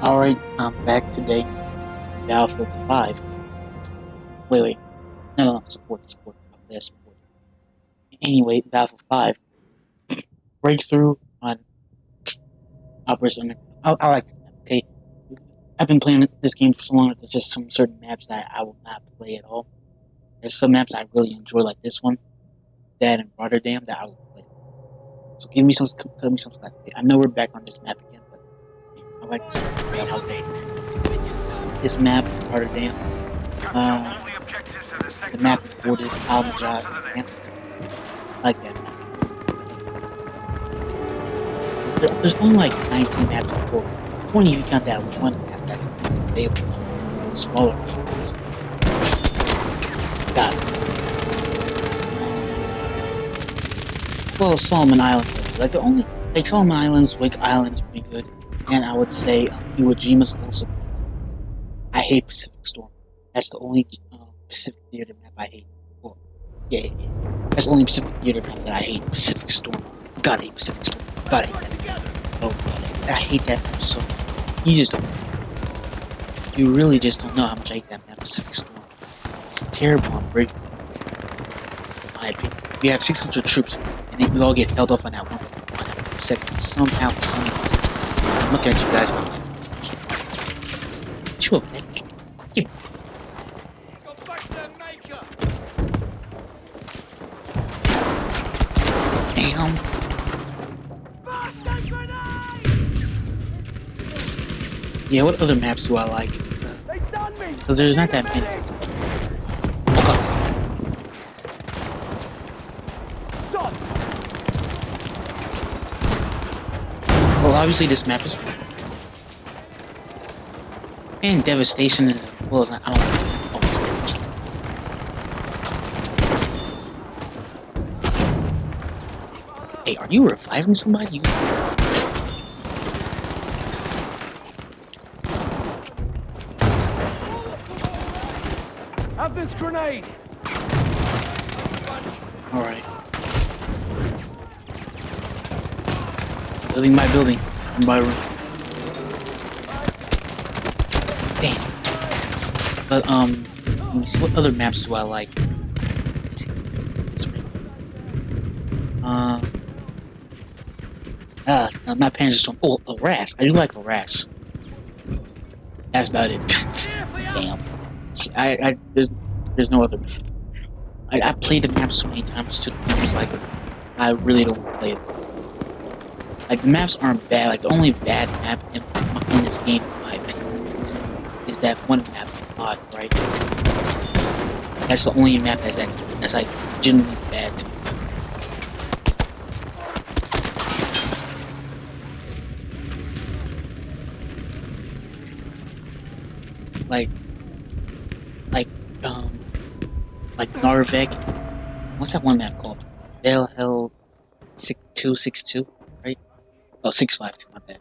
Alright, I'm back today. Battlefield 5. Wait. No, support. I play as support. Anyway, Battlefield 5. Breakthrough on Operation Underground. I like this map, okay? I've been playing this game for so long that there's just some certain maps that I will not play at all. There's some maps I really enjoy, like this one, that and Rotterdam, that I will play. So give me some slack. I know we're back on this map again, but I like this map. This map, Rotterdam. The map before this, Almajad. I like that map. There's only like 19 maps before. 20 if you count that one map that's available on smaller games. Got it. Well, Solomon Islands. Like the only, like Solomon Islands, Wake Island's pretty good, and I would say Iwo Jima's also. I hate Pacific Storm. That's the only Pacific Theater map I hate. Well, yeah. That's the only Pacific Theater map that I hate. Pacific Storm. Gotta hate Pacific Storm. Gotta hate that. Oh god, I hate that map so much. You just don't. You really just don't know how much I hate that map, Pacific Storm. It's terrible on Breakthrough. In my opinion. You have 600 troops, and then we all get held off on that one second. Somehow, for some reason. I'm looking at you guys, and I'm like, you okay? Give me. Damn. Yeah, what other maps do I like? Because there's not that many. Okay. Well, obviously this map is. And Devastation is. Well, it's not, I don't like it. Hey, are you reviving somebody? Have this grenade! Alright. Building by building. Room by room. Damn. But, let me see. What other maps do I like? This one. Not Panzerstorm. Oh, Harass. I do like Harass. That's about it. Damn. There's no other map. I played the map so many times too. It was like, I really don't play it. Like, the maps aren't bad. Like, the only bad map in this game, in my opinion, is that one map, Odd, right? That's the only map that's like, genuinely bad to me. Like Narvik. What's that one map called? Hell 6262, right? Oh, 652, my bad.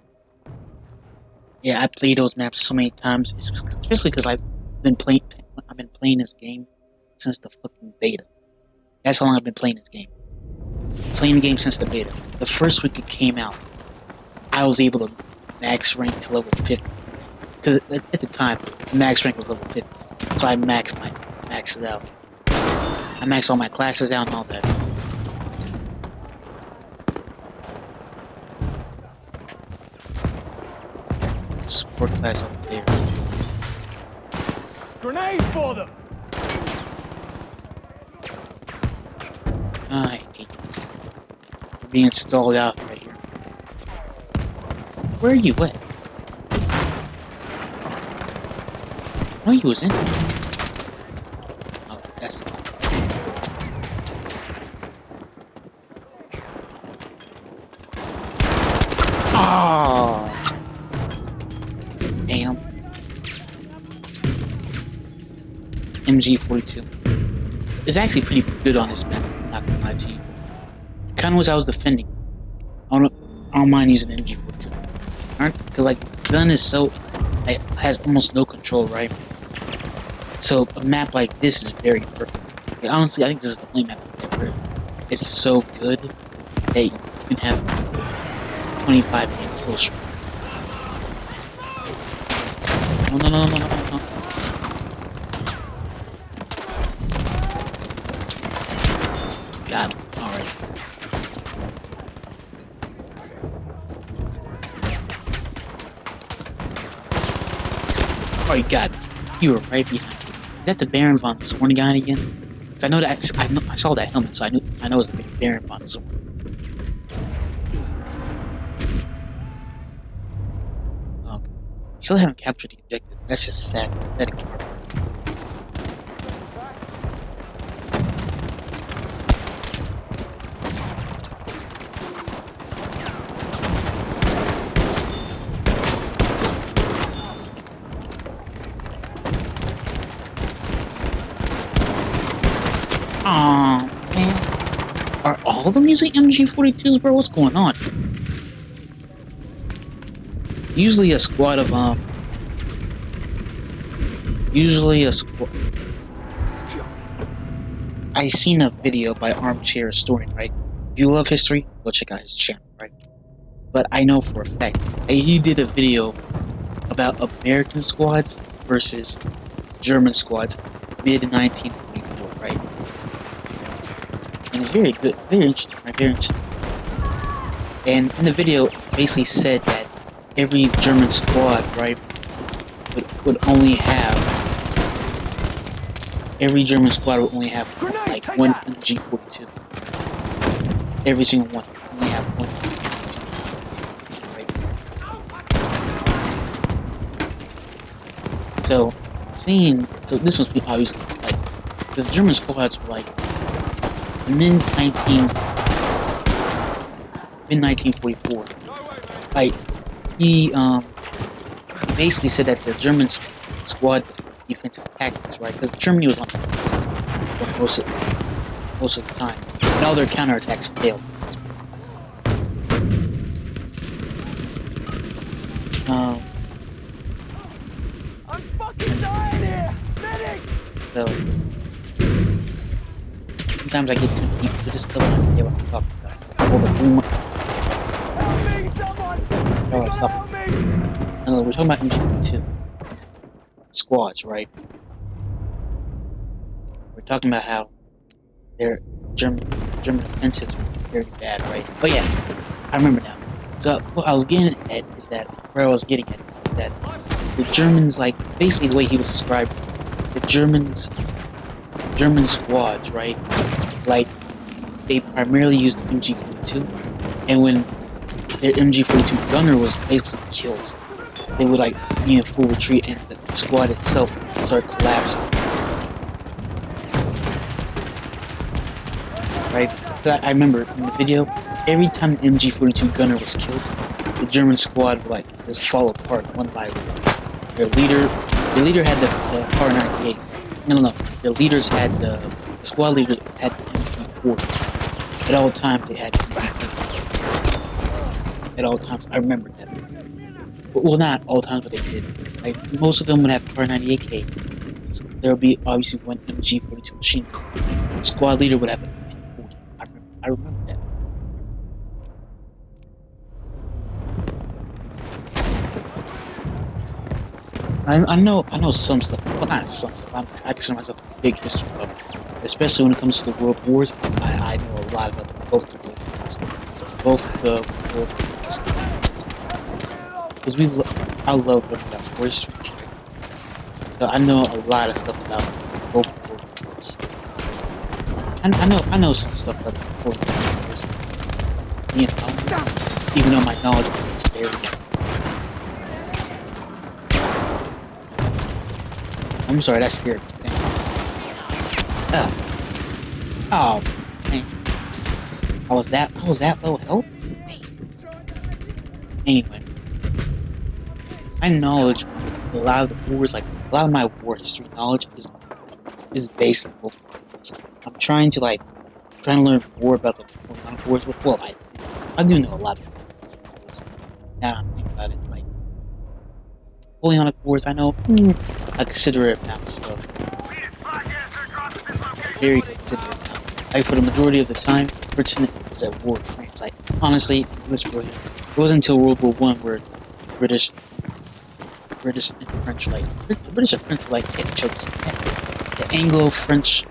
Yeah, I played those maps so many times, especially because I've been playing this game since the fucking beta. That's how long I've been playing this game. Playing the game since the beta. The first week it came out, I was able to max rank to level 50. Because at the time, max rank was level 50. So I maxed it out. I maxed all my classes out and all that. Support class up there. Grenade for them! I hate this. We're being stalled out right here. Where are you at? I know you was in there. Oh, that's... Oh! Damn. MG42. It's actually pretty good on this map, not gonna lie to you. Kinda was I was defending. I don't mind using MG42. Because, like, gun is so... It has almost no control, right? So a map like this is very perfect. Like, honestly, I think this is the only map ever. It's so good that you can have 25 man kill streak. Oh, no, no, no, no, no, no. Got him. Alright. Oh, you got it. You were right behind me. Is that the Baron von Zorn guy again? 'Cause I know that I saw that helmet, so I know it's the Baron von Zorn. Okay. Still haven't captured the objective. That's just sad. Pathetic. Aw, man. Are all of them using MG42s, bro? What's going on? Usually a squad of, Usually a squad... I seen a video by Armchair Historian, right? If you love history, go check out his channel, right? But I know for a fact, he did a video about American squads versus German squads mid-1944, right? And it's very good, very interesting, right? Very interesting. And in the video, it basically said that every German squad, right, would only have... Every German squad would only have, like, one MG42. Every single one would only have one MG42, right? So this must be obviously, like, the German squads were, like, mid-1944. Like, he basically said that the German squad defensive tactics, right? Because Germany was on most of the time, and all their counterattacks failed. I'm fucking dying here! Medic! So sometimes I get too deep to this stuff and I forget what I'm talking about. Hold up, Help me, someone! no, stop. Help me! No, we're talking about MG2 squads, right? We're talking about how their German offensives were very bad, right? But yeah, I remember now. So what I was getting at is that the Germans, like, basically the way he was described, the German squads, right? Like, they primarily used the MG42, and when their MG42 gunner was basically killed, they would, like, be in full retreat, and the squad itself would start collapsing. Right? So I remember in the video, every time the MG42 gunner was killed, the German squad would, like, just fall apart one by one. Their leader had the R98. No. Their leaders had the squad leader had the MP40. At all times they had the MP40. At all times, I remember that. Well, not all times, but they did. Like, most of them would have R98K. So there would be obviously one MG42 machine gun. The squad leader would have an MP40. I remember that. I know some stuff. Well, not some stuff. I consider myself a big history buff. Especially when it comes to the World Wars. I know a lot about both the World Wars. Both the World Wars. Because I love learning about war history. So I know a lot of stuff about both World Wars. I know some stuff about the World Wars. You know, even though my knowledge is very... I'm sorry, that scared me. Oh, man. I was that low health? Anyway. My knowledge of a lot of the wars, like, a lot of my war history knowledge is based on both wars. I'm trying to learn more about the Napoleonic Wars. Well, I do know a lot of wars. Now I'm thinking about it, like, Napoleonic Wars, I know a considerate amount of stuff. Very considerate amount. Like, for the majority of the time, Britain was at war with France. Like, honestly, it wasn't until World War I where the British British and French, like the British and French were like at each other's neck. The Anglo-French,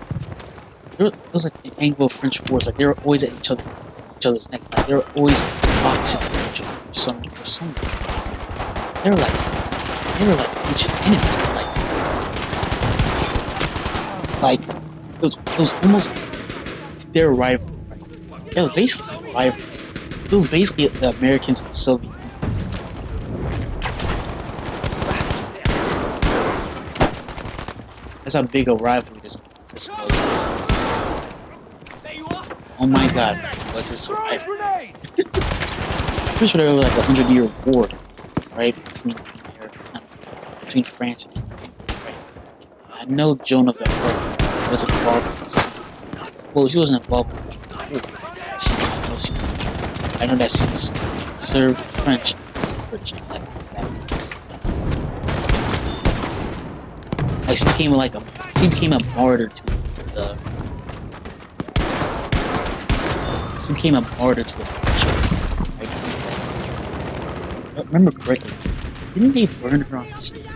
it was like the Anglo-French wars. Like they were always at each other's necks. Like they were always opposite of each other for some reason. They were like ancient enemies. Like it was almost their rival. Right? It was basically a rival. It was basically the Americans and the Soviet Union. That's how big a rivalry this was. Oh my god, was this a rivalry? I'm pretty sure there was like 100-year war, right, between France and England, right? I know Joan of Arc was involved in this. Well, she wasn't involved in the war. I know that she served the French as the British. Like she became a martyr to the. She became a martyr to the French. Right? I remember correctly. Didn't they burn her on the stake?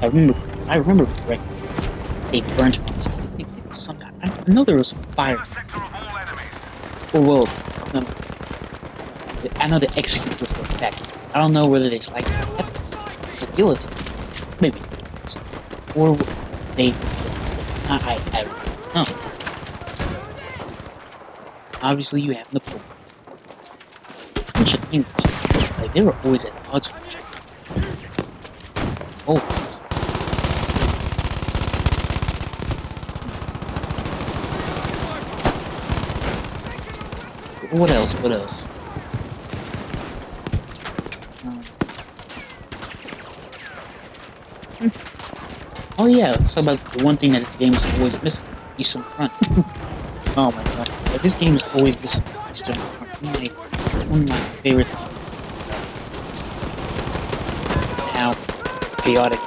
I remember correctly. They burned her on the stake. I know there was some fire. Well, no, I know they executed her for a fact. I don't know whether they sliced her to guillotine. Maybe. Or they. I don't know. Obviously, you have Napoleon. French and English, like they were always at odds with each other. Always. What else? What else? Oh yeah, let's talk about the one thing that this game is always missing: Eastern Front. Oh my god, like, this game is always missing Eastern Front. One of my favorite things. How chaotic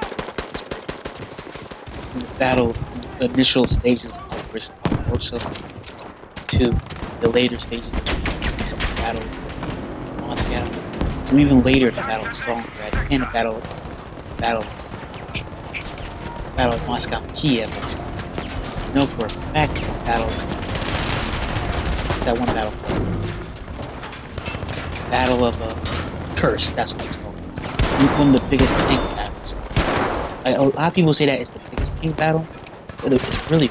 from the battle, from the initial stages of Barbarossa to the later stages of the battle of Moscow, to even later the battle of Stalingrad and the battle of Moscow and Kiev. I know for a fact the battle. What's that one battle? Battle of Kursk. That's what it's called. One of the biggest tank battles. Like, a lot of people say that it's the biggest tank battle, but it's really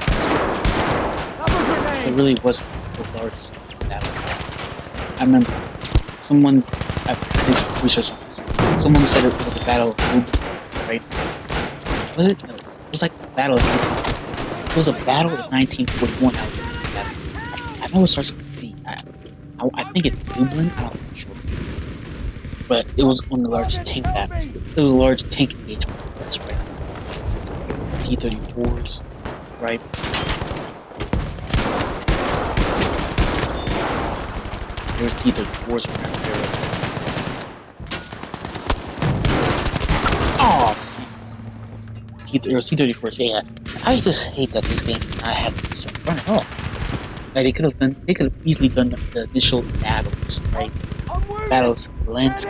it really wasn't the largest battle. I remember someone I did research on this. Someone said it was the Battle of Lublin, right? Was it? No. It was like the battle of. It was a battle of 1941. I know it starts with D. I think it's Lublin. I'm not sure, but it was one of the largest tank battles. It was a large tank engagement. That's right. T-34s, right? There's T-34s around there. Oh. There was T-34s. Yeah. I just hate that this game did not have this in front at all. Like they could have easily done the initial battles, right? Battles of Lensk.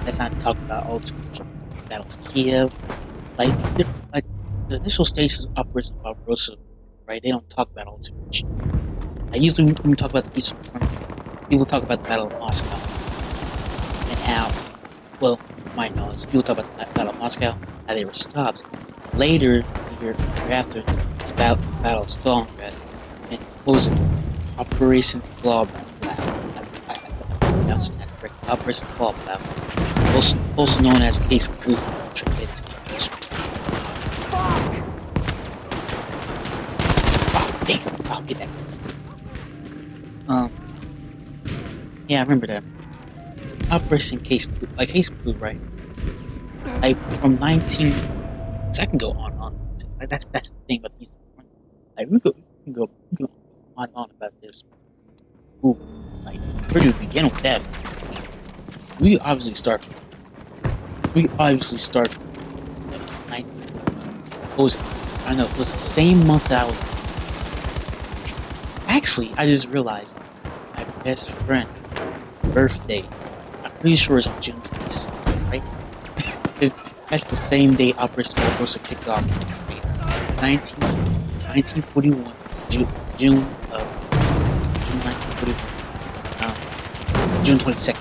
Let's not talk about all too much. Battles of Kiev. Like the initial stages of Operation Barbarossa, right? They don't talk about all too much. Usually when we talk about the Eastern Front, people talk about the Battle of Moscow and how, well, my knowledge, people talk about the Battle of Moscow, how they were stopped. Later, the year after, it's about the Battle of Stalingrad, and what was it? Operation Bloblau. I pronounced that correct. Operation Bloblau, also known as Case Blue, translated to English. Oh, dang! I'll get that. Yeah, I remember that. Operation Case Blue, like Case Blue, right? Like from 19. I can go on. Like that's the thing about the Eastern Front. Like we can go on about this. Ooh, like where do we begin with that? We obviously start from like, 19. I don't know. It was the same month that I was. Actually, I just realized my best friend birthday. I'm pretty sure it's on June 26th, right? That's the same day Operation Barbarossa kicked off. 1941, June 1941, June 22nd.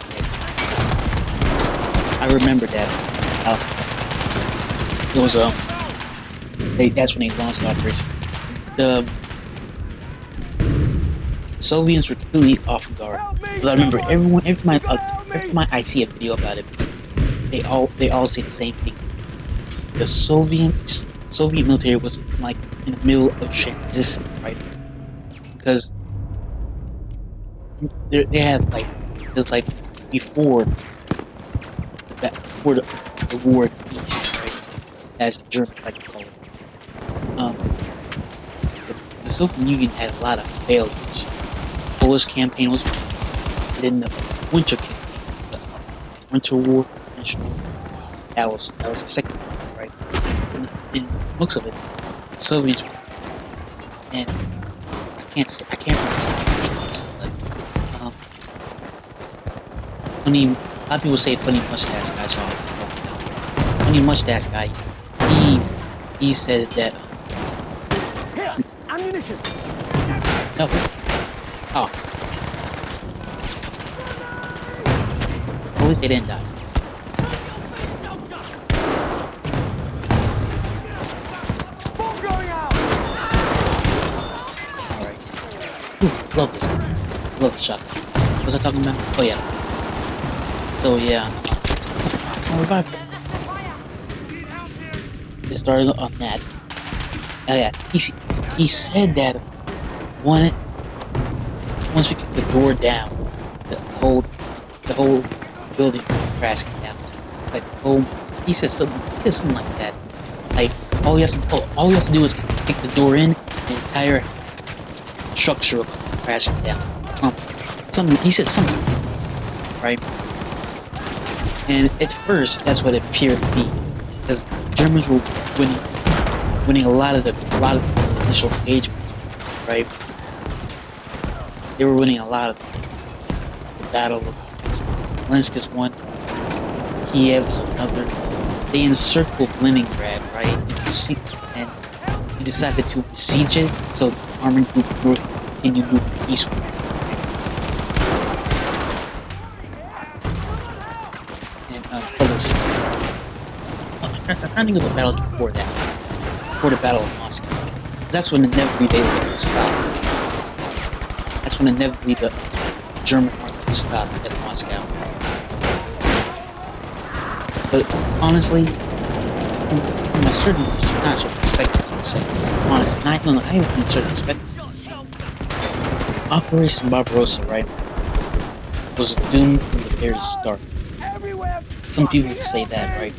I remember that. It was that's when they launched Operation. The Soviets were completely off guard. Because I remember every time I see a video about it, they all say the same thing. The Soviet military was like in the middle of transition, right? Because they had like there's like before the war in the East, right? As the Germans like to call it. The Soviet Union had a lot of failures. The Polish campaign was, and then the Winter campaign, the Winter War, that was the second one, right? In most of it, the Soviets, and I can't remember. Funny, a lot of people say funny mustache guy. So funny mustache guy. He said that. Here, ammunition. No. Oh. At least they didn't die. Bomb going out. Alright. Love this. Love the shot. What was I talking about? Oh yeah. So yeah. Revival. They started on that. Oh yeah. He said that once we kick the door down, the whole building crashing down. Like he said something like that. Like all you have to do is kick the door in, the entire structure will come crashing down. He said something, right? And at first, that's what it appeared to be, because Germans were winning a lot of the initial engagements, right? They were winning a lot of the battle of Smolensk is one, Kiev is another. They encircled Leningrad, right? And they decided to besiege it, so the Army Group North continued moving eastward. And others. I'm trying to think of the battles before that. Before the Battle of Moscow. That's when inevitably they were stopped. That's when inevitably the German army was stopped at Moscow. But honestly, from a certain perspective, I would say, honestly, I even from a certain perspective, Operation Barbarossa, right, was doomed from the very start. Some people would say that, right?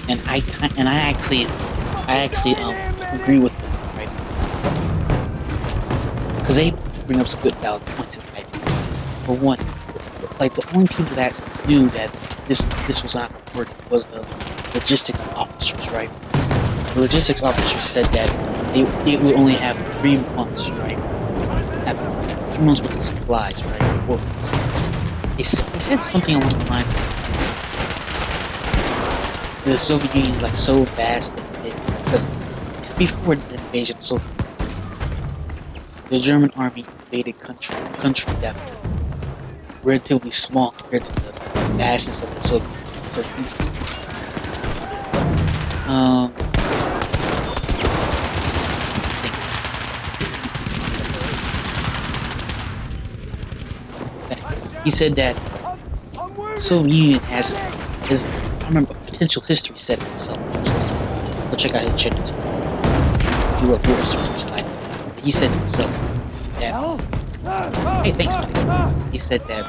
And I actually agree with them, right? Because they bring up some good valid points in the idea. For one, like the only people that knew that this was not going to work was the logistics officers, right? The logistics officers said that they would only have 3 months, right? Have 3 months worth of supplies, right? Or they said something along the line. The Soviet Union is like so vast because before the invasion, so the German army invaded country that were relatively small compared to the vastness of the Soviet Union. He said that Soviet Union has I remember a potential history set for himself. Go check out his channel. If you love war history, which I know. He said himself that hey, thanks man. He said that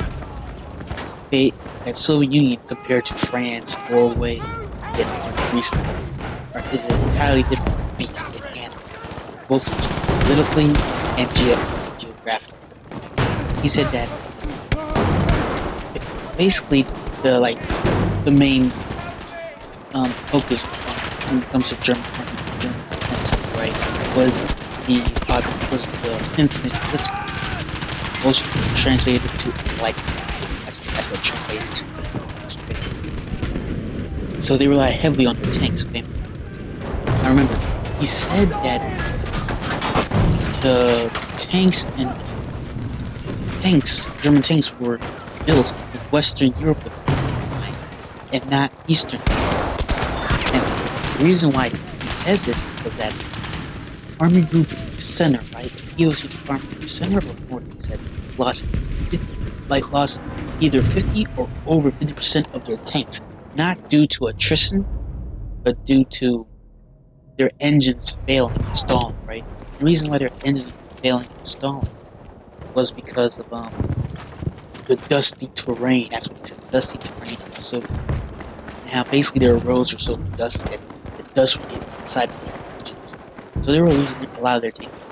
Soviet Union compared to France, Norway, and Greece is an entirely different beast and animal, both politically and geographically. He said that basically the main focus when it comes to German defense, right, was the infamous Blitzkrieg, most translated to like as That's what translates to. So they rely heavily on their tanks. Okay? I remember he said that the German tanks were built in Western Europe and not Eastern. And the reason why he says this is because that Army Group Center, right? He was the Army Group Center or North, he said, lost either 50 or over 50% of their tanks, not due to attrition, but due to their engines failing and stalling, right? The reason why their engines were failing and stalling was because of the dusty terrain. That's what he said, dusty terrain. So now basically their roads were so dusty that the dust would get inside of their engines. So they were losing a lot of their tanks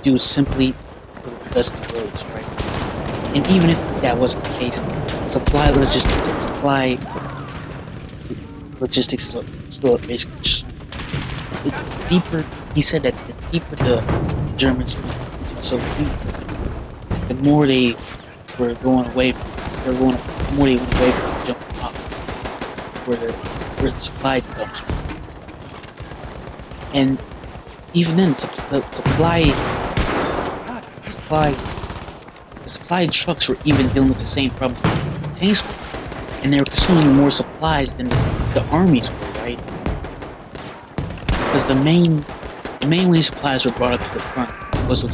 due simply because of the dusty roads, right? And even if that wasn't the case, supply logistics is still a basic concern. The deeper, he said that the deeper the Germans went into the Soviet Union, the more they were going away from, the more they went away from jumping off where the supply dumps were. And even then, the supply trucks were even dealing with the same problems the tanks were, and they were consuming more supplies than the armies were, right? Because the main way supplies were brought up to the front was with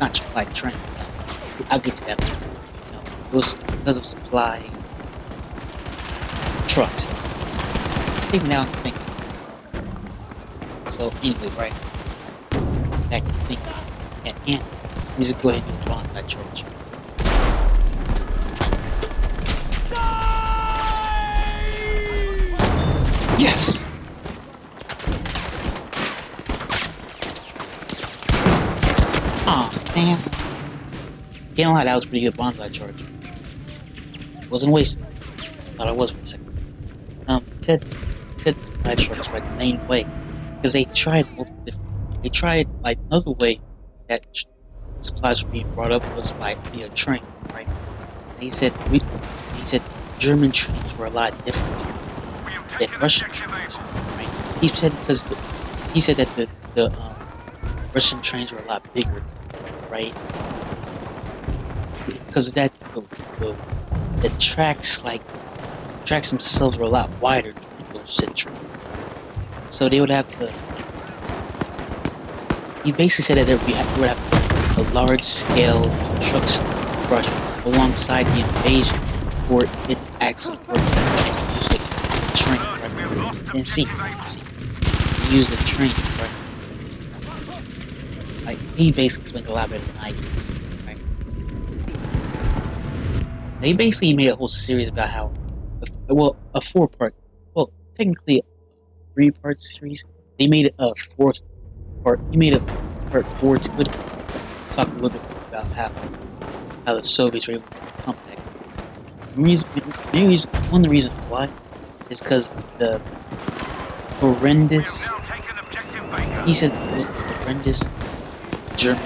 not supply train. I'll get to that. It was because of supply trucks. Even now I'm thinking. So anyway, right? Back to thinking. And music, go ahead and do Bonsai Church. Yes! Aw, man. Can't lie, that was pretty good bonsai charge. Wasn't wasted. Thought I was for a second. Said the supply trucks were the main way. Because they tried multiple different. They tried, like, another way that supplies were being brought up was via train, right? And he said German trains were a lot different than Russian trains, right? He said that the Russian trains were a lot bigger, right? Because of that, the tracks themselves were a lot wider than those said trains. So they would have to. He basically said that they would have a large-scale trucks rush alongside the invasion for it to actually work and use the train, right? And see, use the train, right? Like, he basically explains a lot better than I do, right? They basically made a whole series about how, a 4-part, well, technically a 3-part series. They made it a 4th part. He made a part 4 to talk a little bit about how the Soviets were able to come back. One of the reasons why is because the horrendous. He said it was the horrendous German.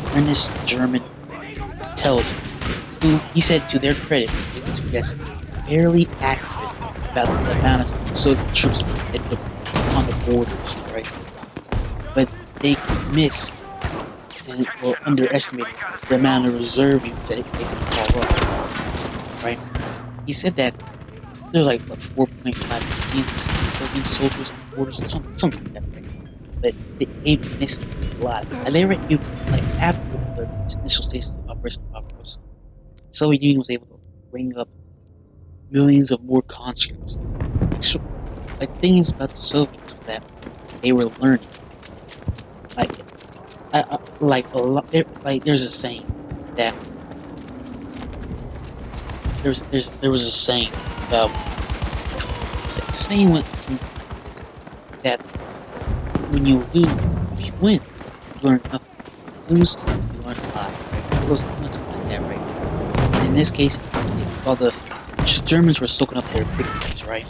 Horrendous German intelligence. Who he said, to their credit, it was just barely accurate about the amount of Soviet troops that on the borders, right? But they missed and underestimated the amount of reserve units that they could call up, right? He said that there was like 4.5 million Soviet soldiers on the borders, something like that, right? But they missed a lot. And they were like after the initial stages of Operation Barbarossa, the Soviet Union was able to bring up millions of more conscripts. Like things about the Soviets was that they were learning. There's a saying that there was a saying about saying that when you lose, if you win, you learn nothing. If you lose, you learn a lot. Right? It was something like that, right? And in this case, while the Germans were soaking up their victories, right?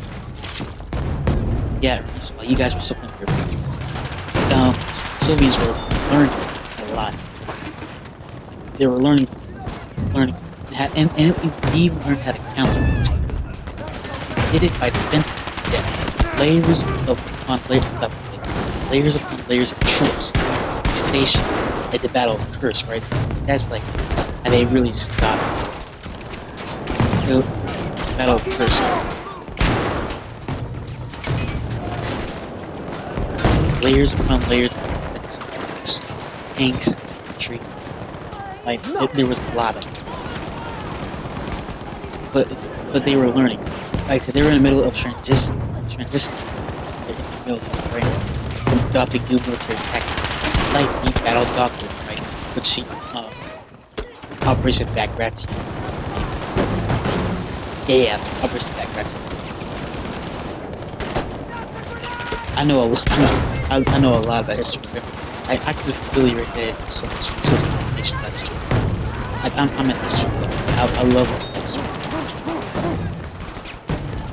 Yeah, while you guys were soaking up your victories, Soviets were learning a lot. they were learning, and they even learned how to counter. They did it by defensive depth, layers upon layers of troops stationed at the Battle of Kursk, right? That's like how they really stopped the Battle of Kursk. Layers upon layers of defense, tanks, infantry. Like there was a lot of them. But they were learning. Like I said, they were in the middle of transition in the military, right? From adopting new military tactics, like the battle doctrine, right? Which Operation Bagration. Yeah, Operation Bagration. I know a lot. I know a lot about history. I could really relate so much information about history. I'm in history. I love history.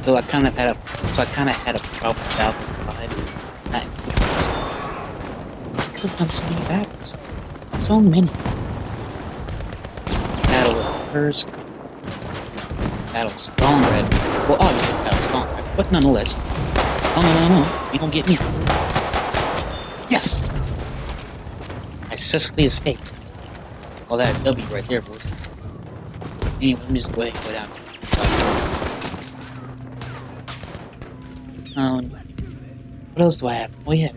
So I kind of had a problem with Battlefield 5. Not because of so many battles. So many. Battle of Kursk. Battle of Stalingrad. Well, obviously Battle of Stalingrad, but nonetheless. Oh no! You don't get me. Yes! I successfully escaped. All that W right there, boys. Anyway, let me just go ahead and go down. What else do I have? Oh yeah,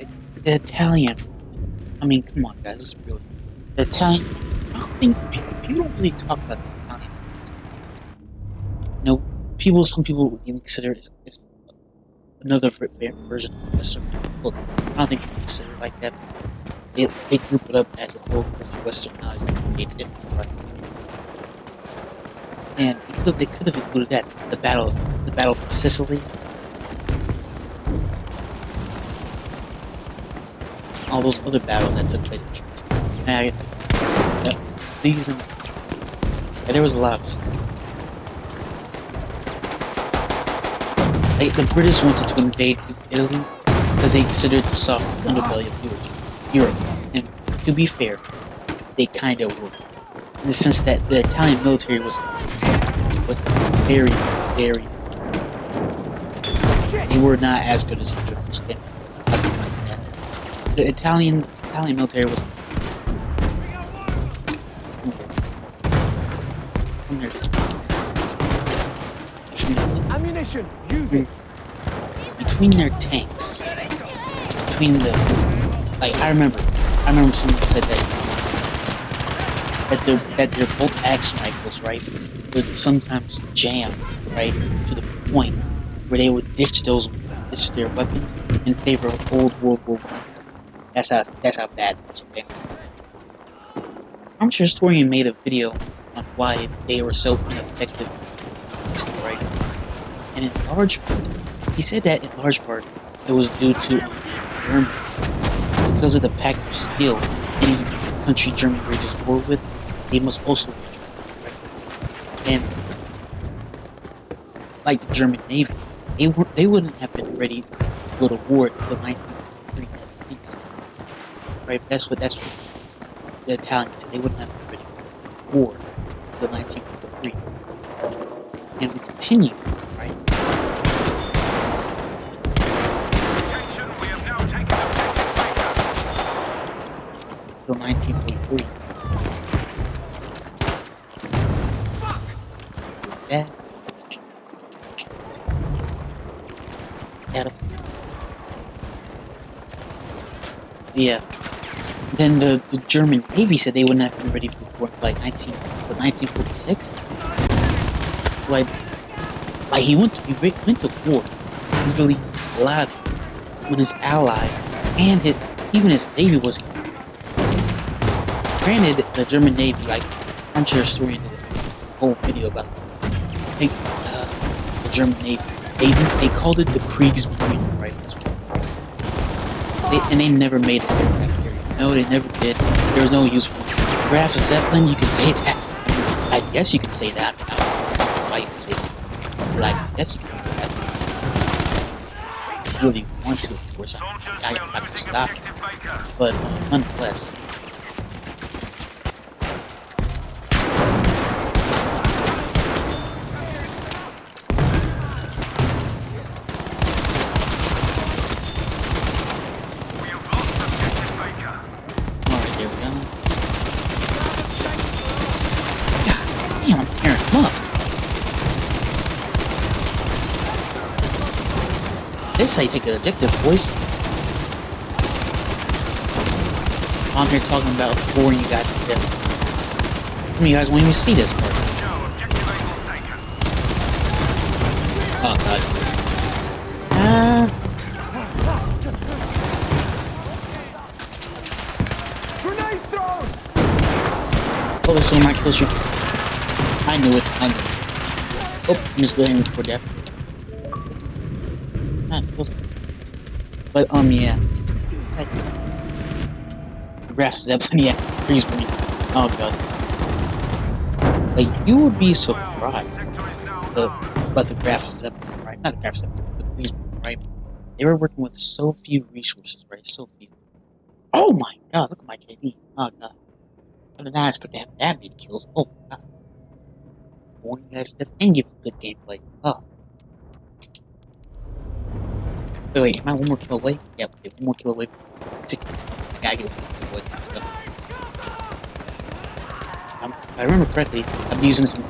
the Italian. I mean, come on, guys, this is really the Italian. I don't think people don't really talk about the Italian. Some people would even consider it as another version of Western. Well, I don't think people consider it like that. They group it up as a whole because the Westernized made it different. And they could have included that the battle of Sicily. All those other battles that took place. And there was a lot of stuff. The British wanted to invade Italy because they considered the soft underbelly of Europe. And to be fair, they kind of were. In the sense that the Italian military was very, very. They were not as good as the Germans. The Italian military was Ammunition, use it. Between their tanks, between the I remember someone said that their bolt action rifles, right, would sometimes jam, right, to the point where they would ditch their weapons in favor of old World War I. That's how bad it was, okay? I'm sure historian made a video on why they were so ineffective, right? And in large part, he said that in large part it was due to Germany. Because of the pact of steel any country Germany wages war with, they must also wage war, right? And like the German Navy, they wouldn't have been ready to go to war until 1943 at least. Right? That's what the Italians said. They wouldn't have been ready for war until 1943. And we continue, right? Attention, we have now taken objective Baker. Until 1943. That. Yeah. Then the German Navy said they wouldn't have been ready for war until like 1946. Like he went to war literally alive when his allies and even his navy was. Granted, the German Navy, I'm sure a historian did a whole video about the German Navy. They called it the Kriegsmarine, right? They never made it aircraft carrier. No, they never did. There was no use for it. Perhaps a Zeppelin, you could say that. I guess you could say that. I don't know why you could say that. But I guess you could say that. If you really want to, of course. I could stop it. But nonetheless. This is how you take an objective, boys. I'm here talking about boring you guys to death. Some of you guys won't even see this part. Joe, objective Able taken. Oh god. Grenade thrown! Oh, this is my kill streak. I knew it. I knew it. Oh, I'm just going for death. Ah, close. But yeah. Graf Zeppelin, yeah, freeze burning. Oh god. Like, you would be surprised Sector is now about the Graf Zeppelin, right? Not the Graf Zeppelin, the freeze burning, right? They were working with so few resources, right? So few. Oh my god, look at my KD. Oh god. I did not expect to have that many kills. Oh god. Boy, you guys did and give good gameplay. Oh. Wait, am I one more kill away? Yeah, okay, one more kill away. I gotta get one kill away. Let's go. If I remember correctly, I'm using some.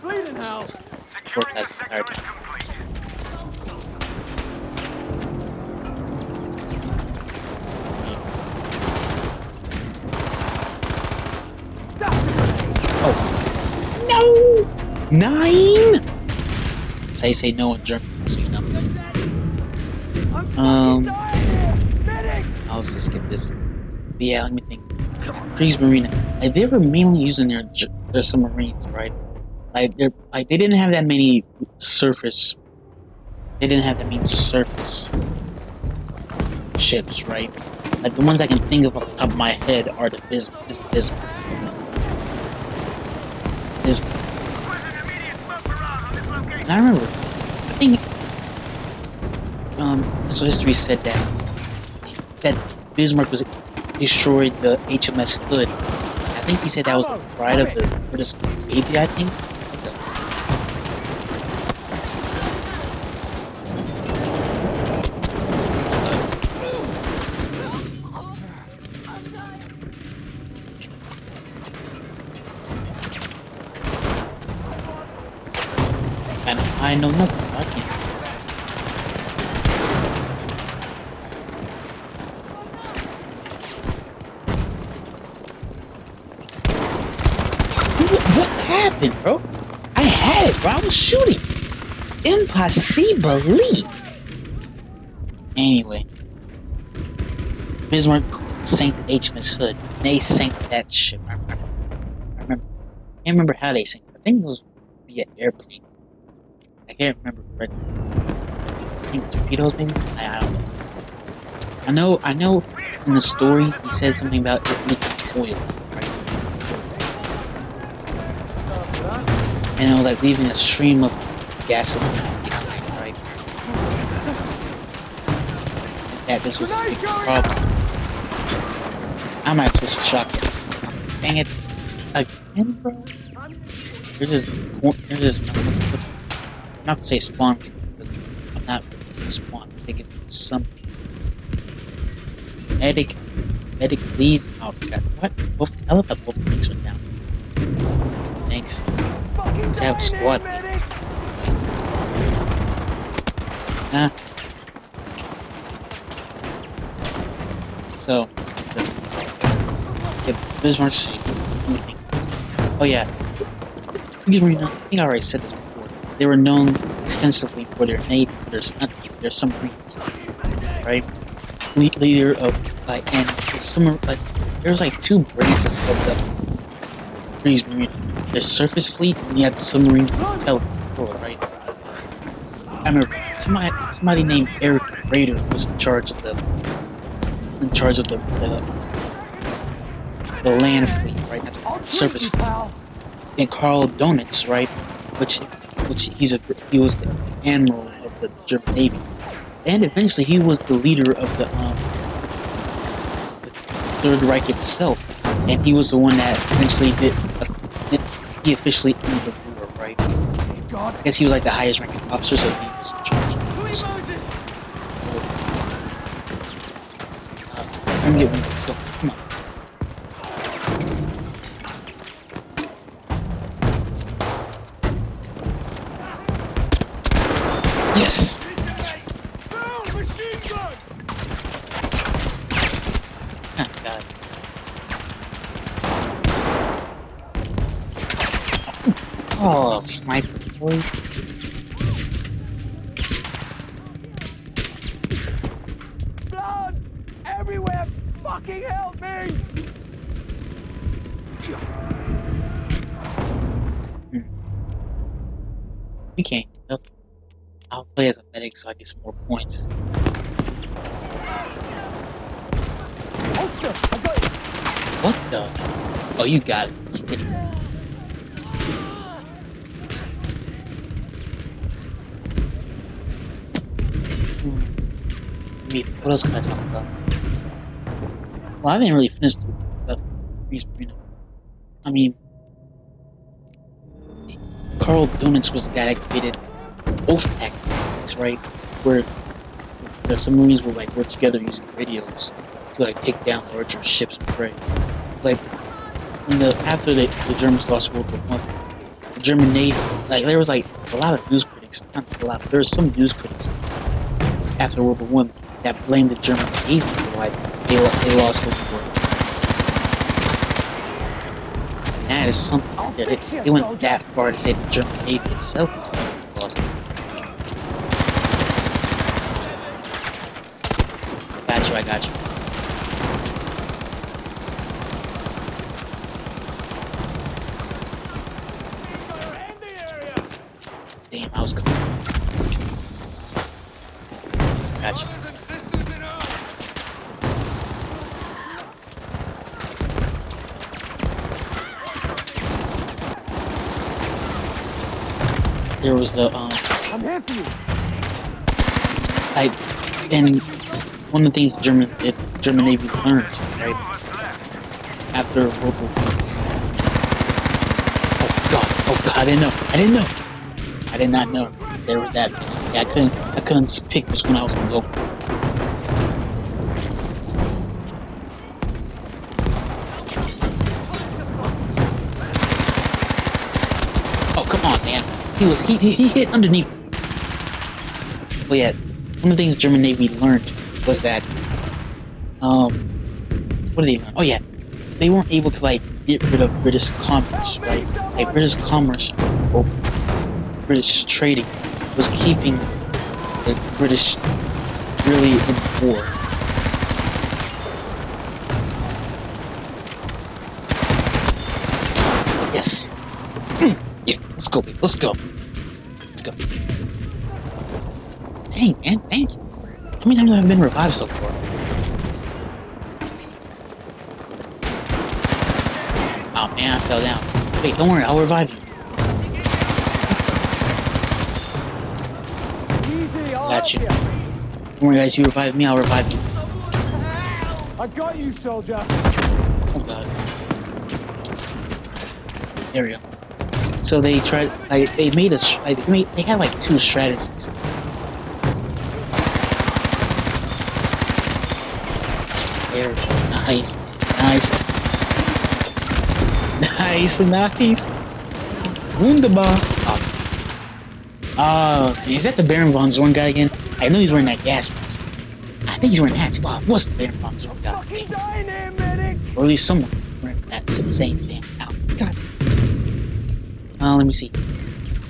Bleeding hell! securing the sector is complete. Oh. No! 9? That's how you say no in German, so you know. I'll just skip this. But yeah, let me think. Kriegsmarine. Like, they were mainly using their submarines, right? Like, they didn't have that many surface. They didn't have that many surface ships, right? Like, the ones I can think of off the top of my head are the Bismarck. And I remember, I think, so history said that Bismarck destroyed the HMS Hood. I think he said that was the pride of the British Navy, I think. And I know nothing about him. What happened, bro? I had it, bro. I was shooting. Impossible. Anyway, Bismarck sank the HMS Hood. They sank that ship. I remember. I can't remember how they sank it. I think it was via airplane. I can't remember correctly. I think torpedoes, maybe? I don't know. I know in the story he said something about it leaking oil, right? And it was like leaving a stream of gasoline behind, right? That this was a big problem. I might switch to shotguns. Dang it. Again, bro? There's just I'm not gonna say spawn because I'm not really spawn. They give me something. Medic, please. Oh, guys, what? I love that both things went down. Thanks. Let's have a squad. Nah. So, the Bismarck's safe. Let me think. Oh yeah. I think I already said this before. They were known extensively for their navy, their submarines, right? Fleet leader of and some like there's like two branches of the Kriegsmarine. There's surface fleet and you have the submarine intelligence, right? I remember somebody named Eric Rader was in charge of the land fleet, right? Not the surface fleet. And Karl Donitz, right? Which he was the admiral of the German Navy, and eventually he was the leader of the Third Reich itself, and he was the one that eventually he officially ended the war, right? I guess he was like the highest ranking officer, so he was in charge of this. Let me get one more kill. Come on. Yes. No, machine gun! Oh, God. Oh, sniper boy. Blood! Everywhere! Fucking help me! We can't. Nope. I'll play as a medic so I get some more points. Holster! I got you! What the? Oh, you got it. What else can I talk about? Well, I haven't really finished the Grease Marino. I mean, Carl Donitz was the guy that created both tactics, right? Where the submarines would like work together using radios to like take down larger ships of prey. Like after the Germans lost World War One, the German Navy, like there was like a lot of news critics, not a lot, there was some news critics after World War One that blamed the German Navy for like they lost World War. And that is something that it went that far to say the German Navy itself is lost. I got you. Damn, I was coming. Got you. There was the I'm here for you! like, and one of the things the German Navy learned, right, after World War One. Oh God, I didn't know. I did not know there was that. Yeah, I couldn't pick which one I was gonna go for. Oh, come on, man. He hit underneath. But yeah, one of the things the German Navy learned was that, what did they learn? Oh yeah, they weren't able to like get rid of British commerce, right? Like British commerce or British trading was keeping the British really in war. Yes. Yeah, let's go, babe. Let's go. Dang, man, thank you. How many times have I been revived so far? Oh man, I fell down. Wait, don't worry, I'll revive you. Easy, I'll Got you. help Don't worry, guys, you revive me, I'll revive you. I got you, soldier! Oh god. There we go. So they tried, like, they had like two strategies. There we go. Nice. Wunderbar. Is that the Baron von Zorn guy again? I know he's wearing that gas mask. I think he's wearing that too. Oh, it was the Baron von Zorn guy. Fucking dying here, medic! Or at least someone wearing that same thing. Oh, God. Let me see.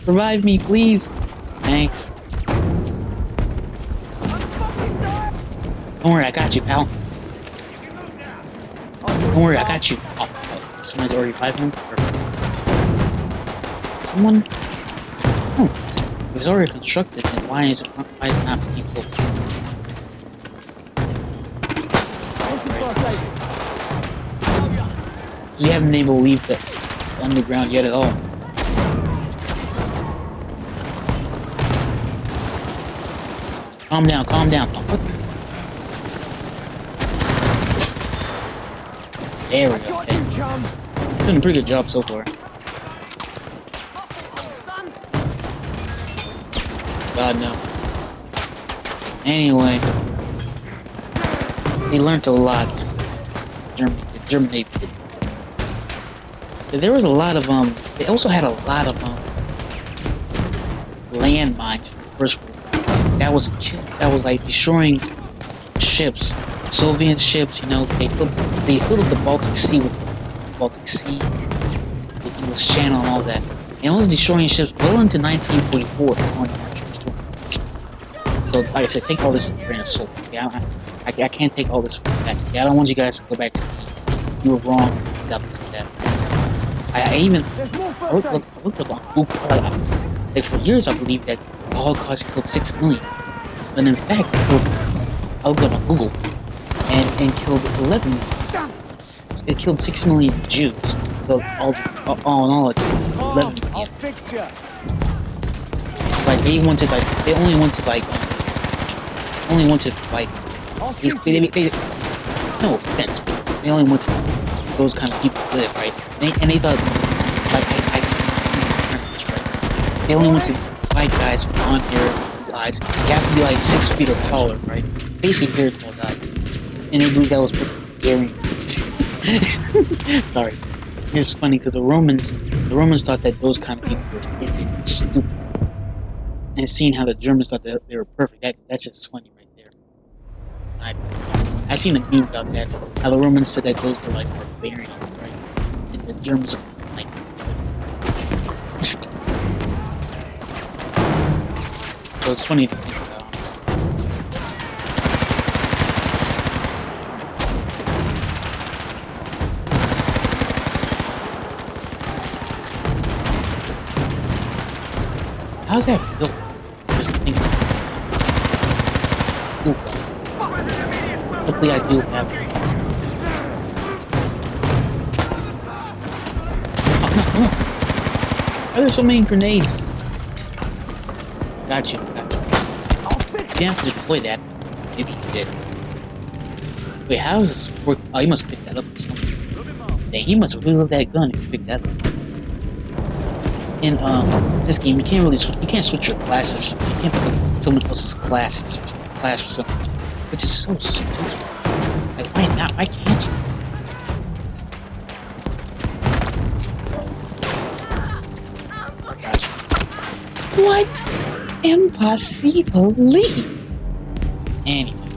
Revive me, please. Thanks. I'm fucking dying! Don't worry, I got you, pal. Don't worry, I got you. Oh, someone's already revived him? Someone? Oh, it was already constructed, then why is it not being built? You haven't been able to leave the underground yet at all. Calm down. Oh, what? There we go. Got you, chum! Doing a pretty good job so far. God, no. Anyway. They learned a lot. The German Navy did. There was a lot of, they also had a lot of, landmines from the First World War. that was like destroying ships, Soviet ships. You know, they filled up the Baltic Sea with Baltic Sea, the English Channel, and all that. And it was destroying ships well into 1944 on the Natural Storm. So, like I said, take all this with a grain of salt. Yeah, I can't take all this for that. Yeah, I don't want you guys to go back to me. You were wrong about this and that. I even There's more I first aid. looked up on Google. Like for years, I believed that the Holocaust killed 6 million, but in fact, I looked up on Google and killed 11. It killed 6 million Jews. So all in all, it's 11 I'll million. fix you. It's like they only wanted I'll they, shoot they, you. they, no offense, but they only wanted those kind of people to live, right? And they thought, right? They only wanted white guys with blonde hair, blue eyes. They have to be like 6 feet or taller, right? Basically, very tall guys. And they believed that was scary. Sorry. It's funny because the Romans thought that those kind of people were idiots and stupid. And seeing how the Germans thought that they were perfect, that's just funny right there. I seen a meme about that. How the Romans said that those were like barbarians, right? And the Germans were like. So it's funny to think about. How's that built? Just thinking. Ooh, God. Hopefully I do have. Oh, no, come on. Why are there so many grenades? Got you. I'll fix You didn't have to deploy that. Maybe you did. Wait, how does this work? Oh, you must pick that up or something. Dang, he must really love that gun if you pick that up. In this game, you can't switch your classes or something. You can't pick up someone else's class or something, which is so stupid. Like, why not? Why can't you? Gotcha. What? Impossible. Anyway,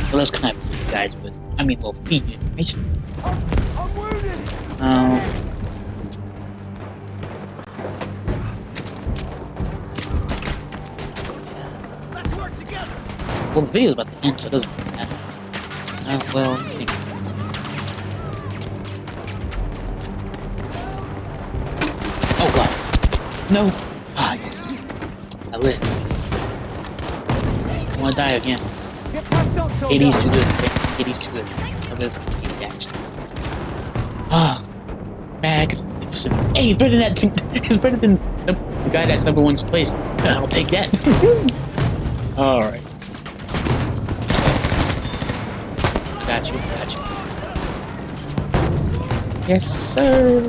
well, that's kind of you guys, but I mean, well, feed you information. I'm wounded. Let's work together. Well, the video's about to end, so it doesn't really matter. Well, I think. Oh god. No! Ah, yes. I live. I wanna die again. Get back up, soldier. 80's too good. 80's too good. I'm gonna eat that. Ah. Magnificent. Hey, it's better than that. It's better than the guy that's number one's place. I'll take that. Alright. Got you. Yes, sir.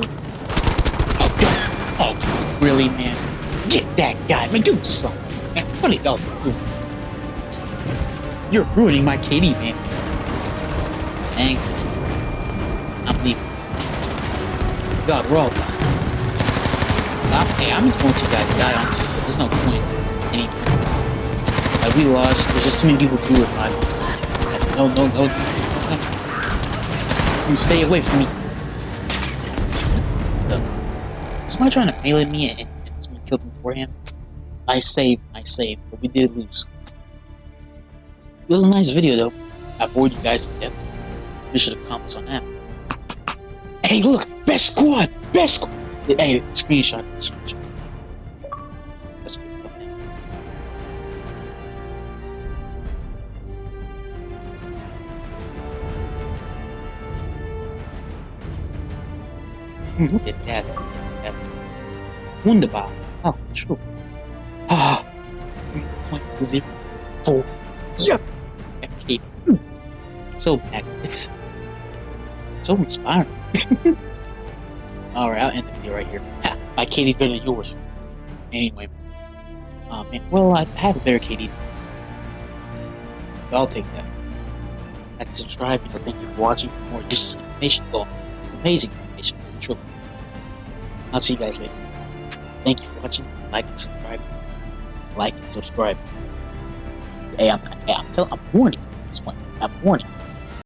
Oh, God. Oh, really, man? Get that guy, man. Do something, man. $20. You're ruining my KD, man. Thanks. I'm leaving. God, we're all dying. Hey, I'm just going to guys die on TV. There's no point in anything. Like, we lost. There's just too many people who revive us. No. You stay away from me. Somebody trying to melee me and someone killed me beforehand. Nice save, but we did lose. It was a nice video though. I bored you guys to death. We should have commented on that. Hey, look! Best squad! Hey, screenshot. That's good. Look at that. Wunderbar. Oh, true. 3.04. Yes! Okay. So magnificent. So inspiring. Alright, I'll end the video right here. My KD's better than yours. Anyway. Man. Well, I have a better KD. So I'll take that. Like and subscribe, thank you for watching. For more useless information. Well, amazing information. True. I'll see you guys later. Thank you for watching. Like and subscribe. I'm warning you at this point. I'm warning you.